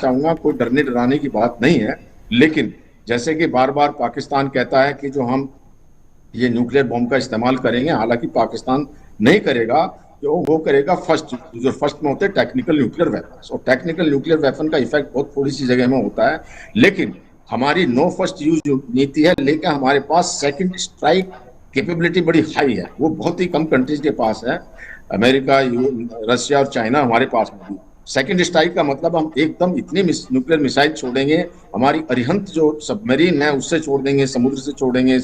चाहूंगा कोई डरने डराने की बात नहीं है, लेकिन जैसे कि बार बार पाकिस्तान कहता है कि जो हम ये न्यूक्लियर बॉम्ब का इस्तेमाल करेंगे, हालांकि पाकिस्तान नहीं करेगा। जो वो करेगा फर्स्ट, जो फर्स्ट में होते हैं टेक्निकल न्यूक्लियर वेपन, और टेक्निकल न्यूक्लियर वेपन का इफेक्ट बहुत थोड़ी सी जगह में होता है। लेकिन हमारी नो फर्स्ट यूज जो नीति है, लेकिन हमारे पास सेकंड स्ट्राइक कैपेबिलिटी बड़ी हाई है, वो बहुत ही कम कंट्रीज के पास है। अमेरिका, रशिया और चाइना हमारे पास में भी सेकंड स्ट्राइक का मतलब हम एकदम इतनी न्यूक्लियर मिसाइल छोड़ेंगे, हमारी अरिहंत जो सबमरीन है उससे छोड़ देंगे, समुद्र से छोड़ेंगे,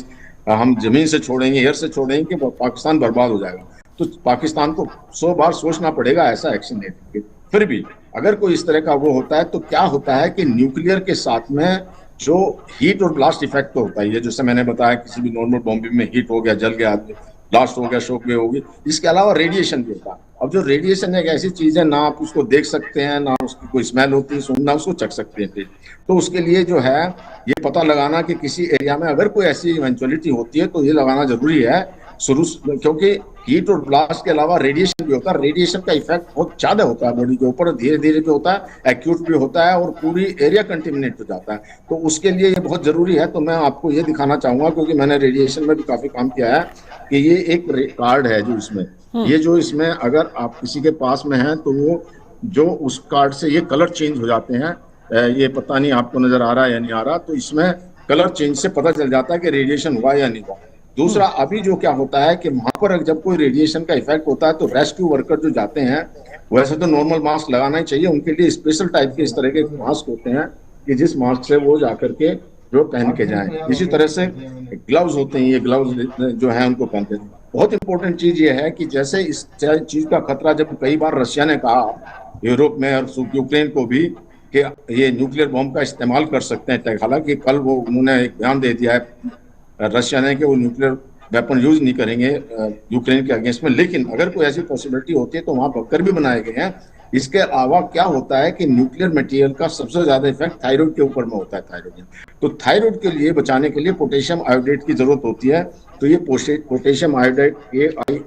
हम जमीन से छोड़ेंगे, एयर से छोड़ेंगे कि पाकिस्तान बर्बाद हो जाएगा। तो पाकिस्तान को 100 बार सोचना पड़ेगा ऐसा एक्शन लेने के। फिर भी अगर कोई इस तरह का वो होता है तो क्या होता है कि न्यूक्लियर के साथ में जो हीट और ब्लास्ट इफेक्ट तो होता ही है, जैसे मैंने बताया किसी भी नॉर्मल बॉम्बिंग में हीट हो गया, जल गया आदमी, ब्लास्ट हो गया, शॉक वेव होगी। इसके अलावा रेडिएशन भी होता है। अब जो रेडिएशन एक ऐसी चीज है, ना आप उसको देख सकते हैं, ना उसकी कोई स्मेल होती है, ना उसको चख सकते हैं फिर। तो उसके लिए जो है ये पता लगाना कि किसी एरिया में अगर कोई ऐसी इवेंचुअलिटी होती है तो ये लगाना जरूरी है शुरू, क्योंकि हीट और ब्लास्ट के अलावा रेडिएशन भी होता है। रेडिएशन का इफेक्ट बहुत ज्यादा होता है बॉडी के ऊपर, धीरे धीरे भी होता है, एक्यूट भी होता है और पूरी एरिया कंटेमिनेट हो जाता है। तो उसके लिए ये बहुत जरूरी है। तो मैं आपको ये दिखाना चाहूंगा, क्योंकि मैंने रेडिएशन में भी काफी काम किया है, कि ये एक कार्ड है जो इसमें, ये जो इसमें अगर आप किसी के पास में है तो वो जो उस कार्ड से ये कलर चेंज हो जाते हैं। ये पता नहीं आपको नजर आ रहा है या नहीं आ रहा, तो इसमें कलर चेंज से पता चल जाता है कि रेडिएशन हुआ या नहीं हुआ। दूसरा, अभी जो क्या होता है कि वहां पर जब कोई रेडिएशन का इफेक्ट होता है तो रेस्क्यू वर्कर जो जाते हैं, वैसे तो नॉर्मल मास्क लगाना ही चाहिए, उनके लिए स्पेशल टाइप के इस तरह के मास्क होते हैं कि जिस मास्क से वो जाकर के जो पहन के जाएं। इसी तरह से ग्लव्स होते हैं, ये ग्लव्स जो है उनको पहनते हैं। बहुत इंपॉर्टेंट चीज ये है कि जैसे इस चीज का खतरा जब कई बार रशिया ने कहा यूरोप में और यूक्रेन को भी कि ये न्यूक्लियर बॉम्ब का इस्तेमाल कर सकते हैं, हालांकि कल वो उन्होंने एक बयान दे दिया है रशिया ने कि वो न्यूक्लियर वेपन यूज नहीं करेंगे यूक्रेन के अगेंस्ट में। लेकिन अगर कोई ऐसी पॉसिबिलिटी होती है तो वहां बंकर भी बनाए गए हैं। इसके अलावा क्या होता है कि न्यूक्लियर मटेरियल का सबसे ज्यादा इफेक्ट थायराइड के ऊपर में होता है, थायराइड। तो थायराइड के लिए बचाने के लिए पोटेशियम आयोडाइड की जरूरत होती है। तो ये पोटेशियम आयोडाइड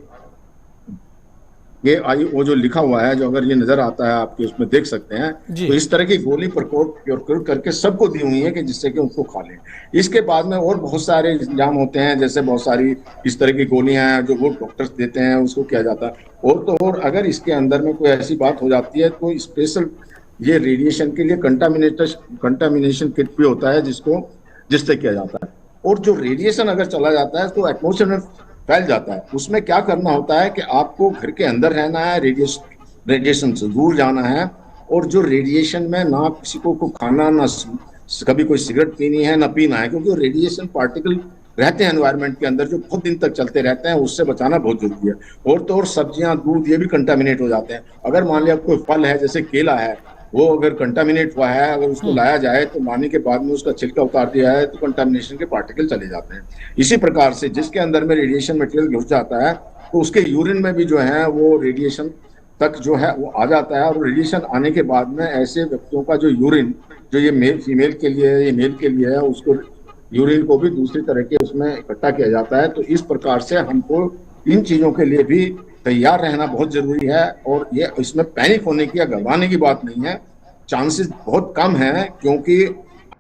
वो जो लिखा हुआ है, जो अगर ये नजर आता है आपके उसमें देख सकते हैं, तो इस तरह की गोली प्योर करके सबको दी हुई है कि जिससे कि उनको खा लें। इसके बाद में और बहुत सारे इंतजाम होते हैं, जैसे बहुत सारी इस तरह की गोलियां हैं जो वो डॉक्टर्स देते हैं, उसको किया जाता है। और तो और अगर इसके अंदर में कोई ऐसी बात हो जाती है तो स्पेशल ये रेडिएशन के लिए कंटामिनेशन किट भी होता है जिससे किया जाता है। और जो रेडिएशन अगर चला जाता है तो एटमोसफेयर में फैल जाता है। उसमें क्या करना होता है कि आपको घर के अंदर रहना है, रेडिएशन से दूर जाना है। और जो रेडिएशन में ना किसी को खाना, ना कभी कोई सिगरेट पीनी है, ना पीना है, क्योंकि रेडिएशन पार्टिकल रहते हैं एनवायरनमेंट के अंदर जो बहुत दिन तक चलते रहते हैं, उससे बचाना बहुत जरूरी है। और तो और सब्जियां, दूध, ये भी कंटामिनेट हो जाते हैं। अगर मान लिया कोई फल है जैसे केला है, वो अगर कंटामिनेट हुआ है, अगर उसको लाया जाए तो लाने के बाद में उसका छिलका उतार दिया है तो कंटामिनेशन के पार्टिकल चले जाते हैं। इसी प्रकार से जिसके अंदर में रेडिएशन मटेरियल घुस जाता है तो उसके यूरिन में भी जो है वो रेडिएशन तक जो है वो आ जाता है। और रेडिएशन आने के बाद में ऐसे व्यक्तियों का जो यूरिन, जो ये मेल फीमेल के लिए है, ये मेल के लिए है, उसको यूरिन को भी दूसरी तरह के उसमें इकट्ठा किया जाता है। तो इस प्रकार से हमको इन चीजों के लिए भी तैयार रहना बहुत जरूरी है। और ये इसमें पैनिक होने की या घबराने की बात नहीं है, चांसेस बहुत कम है, क्योंकि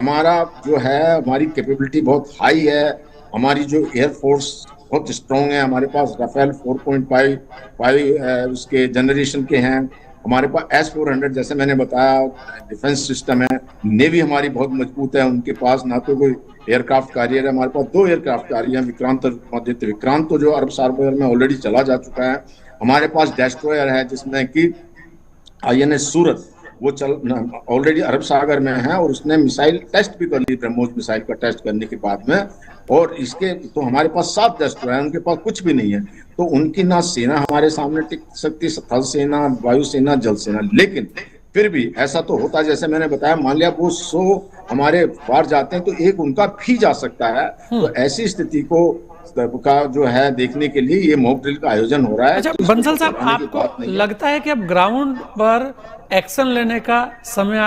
हमारा जो है हमारी कैपेबिलिटी बहुत हाई है। हमारी जो एयरफोर्स बहुत स्ट्रॉन्ग है, हमारे पास राफेल 4.5 उसके जनरेशन के हैं, हमारे पास S-400 जैसे मैंने बताया डिफेंस सिस्टम है। नेवी हमारी बहुत मजबूत है, उनके पास ना तो कोई एयरक्राफ्ट कैरियर है, हमारे पास 2 एयरक्राफ्ट कैरियर हैं, विक्रांत और आदित्य। विक्रांत तो जो अरब सागर में ऑलरेडी चला जा चुका है। हमारे पास डेस्ट्रॉयर है जिसमें कि INS सूरत, वो ऑलरेडी अरब सागर में है और उसने मिसाइल टेस्ट भी कर ली, ब्रह्मोस मिसाइल का टेस्ट करने के बाद में। और इसके तो हमारे पास 7 डेस्ट्रॉयर है, उनके पास कुछ भी नहीं है। तो उनकी ना सेना हमारे सामने टिक सकती, थल सेना, वायुसेना, जल सेना। लेकिन फिर भी ऐसा तो होता है, जैसे मैंने बताया, मान लिया वो 100 हमारे बाहर जाते हैं तो एक उनका भी जा सकता है। तो ऐसी स्थिति को का जो है देखने के लिए ये मॉक ड्रिल का आयोजन हो रहा है। अच्छा बंसल साहब, आपको लगता है कि अब ग्राउंड पर एक्शन लेने का समय